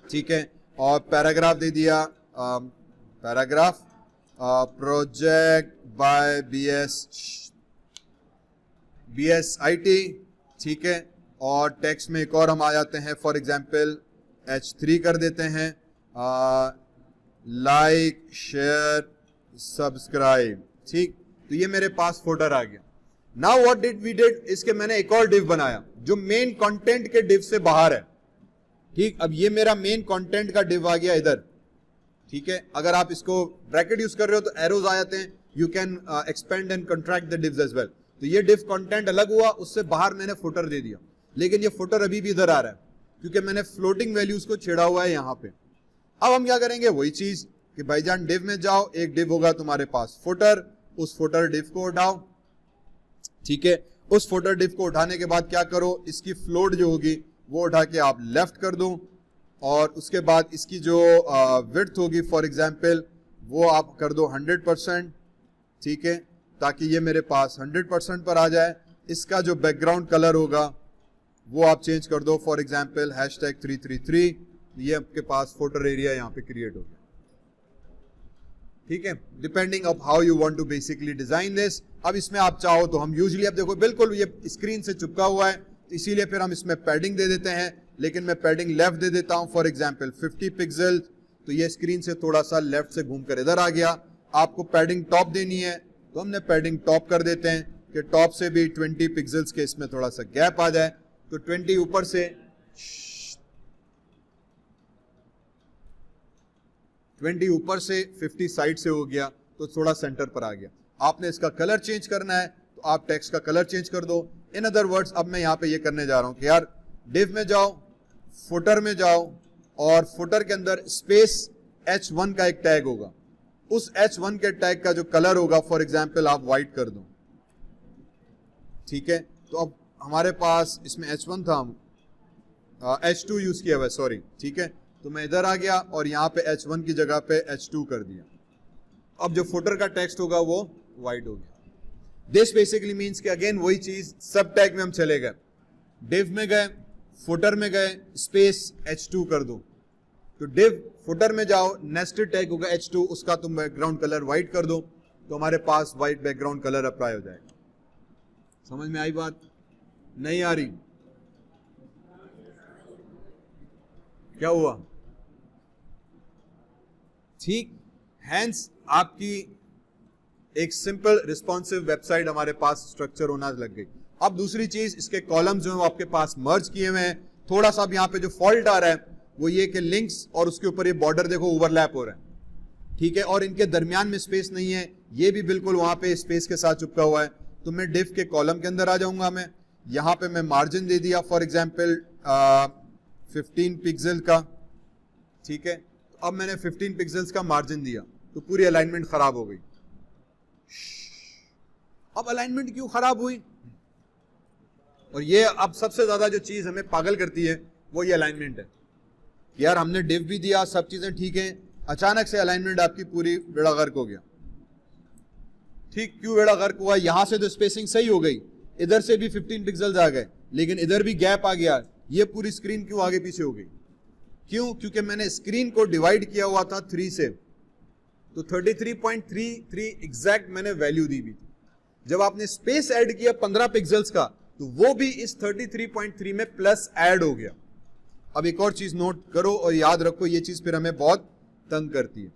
ठीक है, और पैराग्राफ दे दिया, पैराग्राफ प्रोजेक्ट बाय BSIT। ठीक है, और टेक्स्ट में एक और हम आ जाते हैं, फॉर एग्जाम्पल H3 कर देते हैं, लाइक शेयर सब्सक्राइब। ठीक, तो ये मेरे पास फोल्डर आ गया। Now what did we did, इसके मैंने एक और डिव बनाया जो मेन कंटेंट के डिव से बाहर है। ठीक, अब ये मेरा मेन कंटेंट का डिव आ गया इधर। ठीक है, अगर आप इसको ब्रैकेट यूज कर रहे हो तो एरोज आ जाते हैं, you can expand and contract the divs as well. तो ये डिव कंटेंट अलग हुआ, उससे बाहर मैंने फुटर दे दिया, लेकिन ये फुटर अभी भी इधर आ रहा है क्योंकि मैंने फ्लोटिंग वैल्यूज को छेड़ा हुआ है यहां पे। अब हम क्या करेंगे, वही चीज कि भाईजान डिव में जाओ, एक डिव होगा तुम्हारे पास फुटर, उस फुटर डिव को उठाओ। ठीक है, उस फुटर डिव को उठाने के बाद क्या करो, इसकी फ्लोट जो होगी वो उठा के आप लेफ्ट कर दो, और उसके बाद इसकी जो विड्थ होगी फॉर एग्जांपल वो आप कर दो 100%। ठीक है, ताकि ये मेरे पास 100% पर आ जाए। इसका जो बैकग्राउंड कलर होगा वो आप चेंज कर दो, फॉर एग्जांपल #333। ये आपके पास फोल्डर एरिया यहाँ पे क्रिएट हो गया। ठीक है, depending of how you want to basically design this. अब इसमें आप चाहो तो हम यूजुअली, अब देखो बिल्कुल ये स्क्रीन से चिपका हुआ है, तो इसीलिए फिर हम इसमें पैडिंग दे देते हैं, लेकिन मैं पैडिंग लेफ्ट दे देता हूं, फॉर एग्जांपल 50 पिक्सल। तो ये स्क्रीन से थोड़ा सा लेफ्ट से घूमकर इधर आ गया। आपको पैडिंग टॉप देनी है तो हमने पैडिंग टॉप कर देते हैं कि टॉप से भी 20 पिक्सल्स के इसमें थोड़ा सा गैप आ जाए। तो 20 ऊपर से, 20 ऊपर से, 50 साइड से हो गया, तो थोड़ा सेंटर पर आ गया। आपने इसका कलर चेंज करना है तो आप टेक्स्ट का कलर चेंज कर दो। इन अदर वर्ड्स, अब मैं यहाँ पे ये करने जा रहा हूँ कि यार डिव में जाओ, फुटर में जाओ, और फुटर के अंदर स्पेस H1 का एक टैग होगा। उस h1 के टैग का जो कलर होगा फॉर एग्जाम्पल आप व्हाइट कर दो, ठीक है। तो अब हमारे पास इसमें h1 था, h2 यूज किया हुआ, सॉरी, ठीक है। तो मैं इधर आ गया और यहाँ पे h1 की जगह पे h2 कर दिया। अब जो फुटर का टेक्स्ट होगा वो व्हाइट हो गया। दिस बेसिकली मीन्स कि अगेन वही चीज, सब टैग में हम चले गए, डिव में गए, फुटर में गए, स्पेस h2 कर दो। तो डिव फुटर में जाओ, नेस्टेड टैग होगा h2, उसका तुम बैकग्राउंड कलर व्हाइट कर दो, तो हमारे पास व्हाइट बैकग्राउंड कलर अप्लाई हो जाएगा। समझ में आई बात? नहीं आ रही? क्या हुआ? ठीक, हैंस आपकी एक सिंपल रिस्पॉन्सिव वेबसाइट हमारे पास स्ट्रक्चर होना लग गई। अब दूसरी चीज, इसके कॉलम्स जो है वो आपके पास मर्ज किए हुए हैं। थोड़ा सा अब यहाँ पे जो फॉल्ट आ रहा है वो ये कि लिंक्स और उसके ऊपर ये बॉर्डर देखो ओवरलैप हो रहा है, ठीक है, और इनके दरमियान में स्पेस नहीं है, ये भी बिल्कुल वहां पे स्पेस के साथ चिपका हुआ है। तो मैं डिव के कॉलम के अंदर आ जाऊंगा, मैं यहां पे मैं मार्जिन दे दिया फॉर एग्जांपल 15 पिक्सल का, ठीक है। अब मैंने 15 पिक्सल्स का मार्जिन दिया तो पूरी अलाइनमेंट खराब हो गई। अब अलाइनमेंट क्यों खराब हुई? और ये अब सबसे ज्यादा जो चीज हमें पागल करती है वो ये अलाइनमेंट है। यार हमने डिव भी दिया, सब चीजें ठीक है, अचानक से अलाइनमेंट आपकी पूरी बेड़ा गर्क हो गया। ठीक, क्यों बेड़ा गर्क हुआ? यहां से तो स्पेसिंग सही हो गई, इधर से भी 15 पिक्सल्स आ गए, लेकिन इधर भी गैप आ गया। ये पूरी स्क्रीन क्यों आगे पीछे हो गई? क्यों? क्योंकि मैंने स्क्रीन को डिवाइड किया हुआ था 3 से, तो 33.33 एग्जैक्ट मैंने वैल्यू दी हुई थी। जब आपने स्पेस ऐड किया 15 पिक्सल्स का, तो वो भी इस 33.3 में प्लस ऐड हो गया। अब एक और चीज नोट करो और याद रखो, ये चीज फिर हमें बहुत तंग करती है।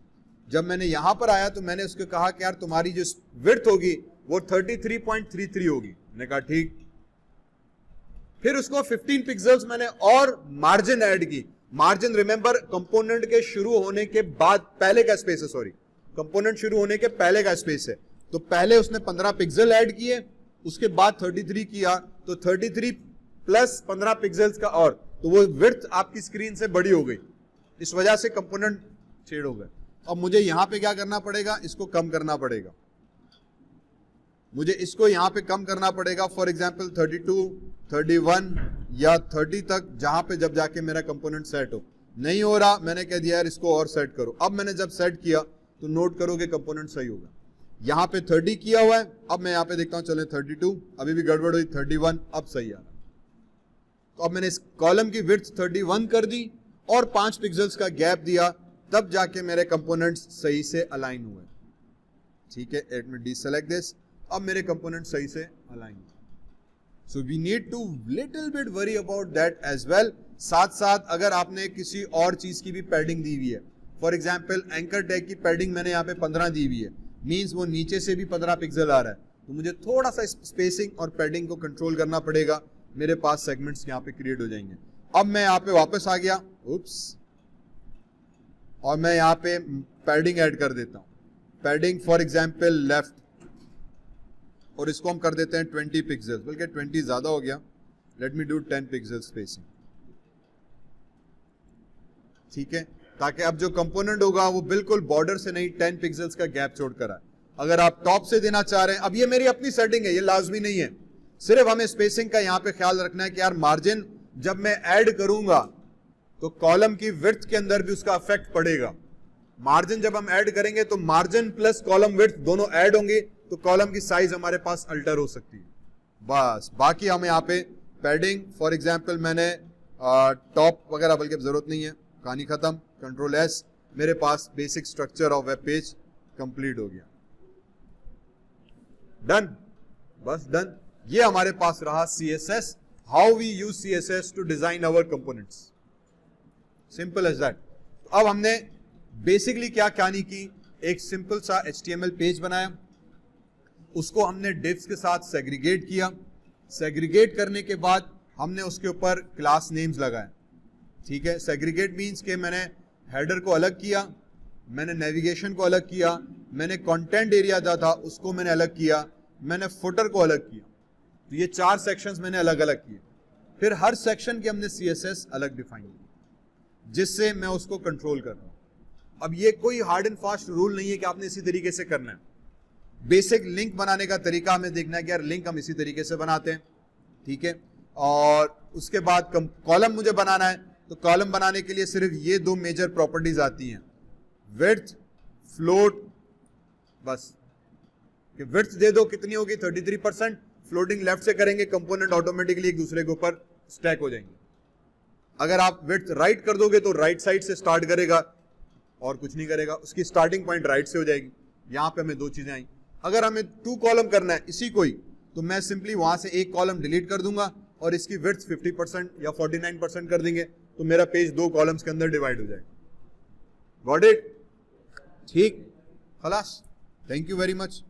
जब मैंने यहां पर आया तो मैंने उसको कहा कि यार तुम्हारी जो विड्थ होगी वो 33.33 होगी। मैंने कहा ठीक। फिर उसको 15 पिक्सल्स मैंने और मार्जिन ऐड की। मार्जिन रिमेंबर कंपोनेंट के शुरू होने के बाद पहले का स्पेस है, सॉरी, कंपोनेंट शुरू होने के पहले का स्पेस है। तो पहले उसने 15 पिक्सल ऐड किए, उसके बाद 33 किया, तो 33 प्लस 15 पिक्सल्स का और, तो वो विड्थ आपकी स्क्रीन से बड़ी हो गई, इस वजह से कंपोनेंट शेड हो गए। अब मुझे यहां पे क्या करना पड़ेगा? इसको कम करना पड़ेगा, मुझे इसको यहां पे कम करना पड़ेगा। फॉर एग्जांपल 32, 31 या 30 तक, जहां पे जब जाके मेरा कंपोनेंट सेट हो। नहीं हो रहा, मैंने कह दिया यार इसको और सेट करो। अब मैंने जब सेट किया तो नोट करोगे कंपोनेंट सही होगा। यहां पे 30 किया हुआ है, अब मैं यहां पे देखता हूं, चले 32, अभी भी गड़बड़ हुई, 31, अब सही आ रहा। तो अब मैंने इस कॉलम की विड्थ 31 कर दी और 5 पिक्सल्स का गैप दिया, तब जाके मेरे कंपोनेंट्स सही से अलाइन हुए। ठीक है, लेट मी डीसेलेक्ट दिस। अब मेरे कंपोनेंट सही से अलाइन हुए। So we need to little bit worry about that as well. साथ साथ अगर आपने किसी और चीज की भी पैडिंग दी हुई है, फॉर एग्जाम्पल एंकर टैग की पैडिंग मैंने यहाँ पे 15 दी हुई है, मीन्स वो नीचे से भी 15 पिक्सल आ रहा है, तो मुझे थोड़ा सा स्पेसिंग और पैडिंग को कंट्रोल करना पड़ेगा। मेरे पास सेगमेंट्स यहाँ पे क्रिएट हो जाएंगे। अब मैं यहाँ पे वापस आ गया, उप्स, और मैं यहाँ पे पैडिंग ऐड कर देता हूँ। पैडिंग फॉर एग्जाम्पल लेफ्ट, और इसको हम कर देते हैं 20 पिक्सल्स, बल्कि 20 ज्यादा हो गया, let me do 10 pixel spacing. ठीक है, ताकि अब जो कंपोनेंट होगा वो बिल्कुल बॉर्डर से नहीं 10 पिक्सल्स का गैप छोड़कर आए। अगर आप टॉप से देना चाह रहे हैं, अब ये मेरी अपनी सेटिंग है, ये लाजमी नहीं है, सिर्फ हमें स्पेसिंग का यहाँ पे ख्याल रखना है कि यार मार्जिन जब मैं ऐड करूंगा तो कॉलम की विड्थ के अंदर भी उसका इफेक्ट पड़ेगा। मार्जिन जब हम ऐड करेंगे तो मार्जिन प्लस कॉलम विड्थ दोनों ऐड होंगे, तो कॉलम की साइज हमारे पास अल्टर हो सकती है। बस, बाकी हमें यहाँ पे पैडिंग, फॉर एग्जाम्पल मैंने टॉप वगैरह बल्कि जरूरत नहीं है, कहानी खत्म, कंट्रोल एस, मेरे पास basic structure of web page complete हो गया। डन, बस डन। ये हमारे पास रहा CSS, how we use CSS to design our components, simple as that. अब हमने बेसिकली क्या कहानी की, एक सिंपल सा HTML पेज बनाया, उसको हमने डिव्स के साथ सेग्रीगेट किया। सेग्रीगेट करने के बाद हमने उसके ऊपर क्लास नेम्स लगाए। ठीक है, सेग्रीगेट मीन्स के मैंने हेडर को अलग किया, मैंने नेविगेशन को अलग किया, मैंने कंटेंट एरिया था उसको मैंने अलग किया, मैंने फुटर को अलग किया। तो ये 4 सेक्शंस मैंने अलग अलग किए। फिर हर सेक्शन के हमने CSS अलग डिफाइन किया, जिससे मैं उसको कंट्रोल कर रहा हूं। अब ये कोई हार्ड एंड फास्ट रूल नहीं है कि आपने इसी तरीके से करना है। बेसिक लिंक बनाने का तरीका हमें देखना है कि यार लिंक हम इसी तरीके से बनाते हैं, ठीक है। और उसके बाद कॉलम मुझे बनाना है, तो कॉलम बनाने के लिए सिर्फ ये दो मेजर प्रॉपर्टीज आती हैं, विड्थ, फ्लोट, बस। कि विड्थ दे दो कितनी होगी 33%, फ्लोटिंग लेफ्ट से करेंगे, कंपोनेंट ऑटोमेटिकली एक दूसरे के ऊपर स्टैक हो जाएंगे। अगर आप विड्थ राइट कर दोगे तो राइट साइड से स्टार्ट करेगा और कुछ नहीं करेगा, उसकी स्टार्टिंग पॉइंट राइट से हो जाएगी। यहां पे हमें दो चीजें आई। अगर हमें 2 कॉलम करना है इसी को ही, तो मैं सिंपली वहां से एक कॉलम डिलीट कर दूंगा और इसकी विड्थ 50% या 49% कर देंगे, तो मेरा पेज 2 कॉलम्स के अंदर डिवाइड हो जाएगा। Got it? ठीक, खलास। Thank you very much.